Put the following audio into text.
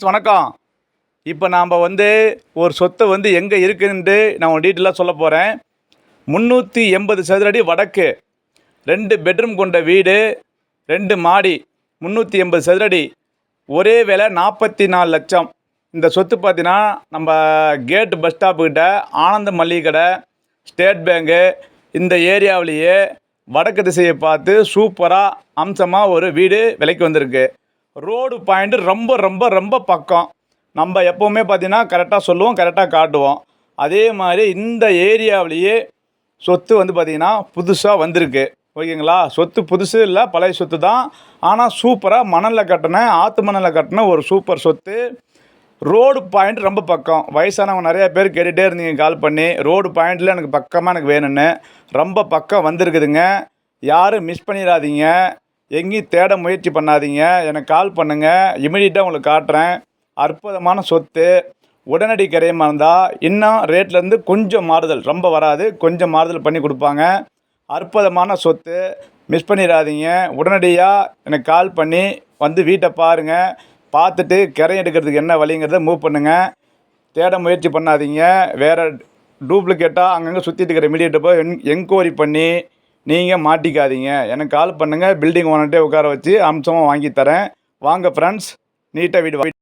வணக்கம். இப்போ நாம் ஒரு சொத்து எங்கே இருக்குன்ட்டு நான் ஒரு டீட்டெயிலாக சொல்ல போகிறேன். 380 சதுர அடி வடக்கு, 2 பெட்ரூம் கொண்ட வீடு, 2 மாடி, 380 சதுர அடி, ஒரே விலை 44 லட்சம். இந்த சொத்து பார்த்தீங்கன்னா நம்ம கேட் பஸ் ஸ்டாப்புக்கிட்ட ஆனந்த மளிகை கடை, ஸ்டேட் பேங்கு இந்த ஏரியாவிலேயே வடக்கு திசையை பார்த்து சூப்பராக அம்சமாக ஒரு வீடு விலைக்கு வந்திருக்கு. ரோடு பாயிண்ட்டு ரொம்ப ரொம்ப ரொம்ப பக்கம். நம்ம எப்போவுமே பார்த்திங்கன்னா கரெக்டாக சொல்லுவோம், கரெக்டாக காட்டுவோம். அதே மாதிரி இந்த ஏரியாவிலேயே சொத்து பார்த்திங்கன்னா புதுசாக வந்திருக்கு. ஓகேங்களா? சொத்து புதுசு இல்லை, பழைய சொத்து தான். ஆனால் சூப்பராக மணலில் கட்டின, ஆற்று மணலில் கட்டின ஒரு சூப்பர் சொத்து. ரோடு பாயிண்ட் ரொம்ப பக்கம். வயசானவங்க நிறையா பேர் கேட்டுகிட்டே இருந்தீங்க கால் பண்ணி, ரோடு பாயிண்டில் எனக்கு பக்கமாக எனக்கு வேணும்னு. ரொம்ப பக்கம் வந்திருக்குதுங்க. யாரும் மிஸ் பண்ணிடாதீங்க. எங்கேயும் தேட முயற்சி பண்ணாதீங்க. எனக்கு கால் பண்ணுங்கள், இமீடியட்டாக உங்களுக்கு காட்டுறேன். அற்புதமான சொத்து. உடனடி கிரயமாக இருந்தால் இன்னும் ரேட்லேருந்து கொஞ்சம் மாறுதல், ரொம்ப வராது, கொஞ்சம் மாறுதல் பண்ணி கொடுப்பாங்க. அற்புதமான சொத்து, மிஸ் பண்ணிடாதீங்க. உடனடியாக எனக்கு கால் பண்ணி வீட்டை பாருங்கள். பார்த்துட்டு கிரையம் எடுக்கிறதுக்கு என்ன வழிங்கிறத மூவ் பண்ணுங்கள். தேட முயற்சி பண்ணாதீங்க. வேறு டூப்ளிகேட்டாக அங்கங்கே சுற்றிட்டு இருக்கிற மீடியேட்டை போய் என்கொயரி பண்ணி நீங்கள் மாட்டிக்காதீங்க. எனக்கு கால் பண்ணுங்கள். பில்டிங் ஓனர்கிட்டே உட்கார வச்சு அம்சமாக வாங்கி தரேன். வாங்க ஃப்ரெண்ட்ஸ், நீட்டாக வீடு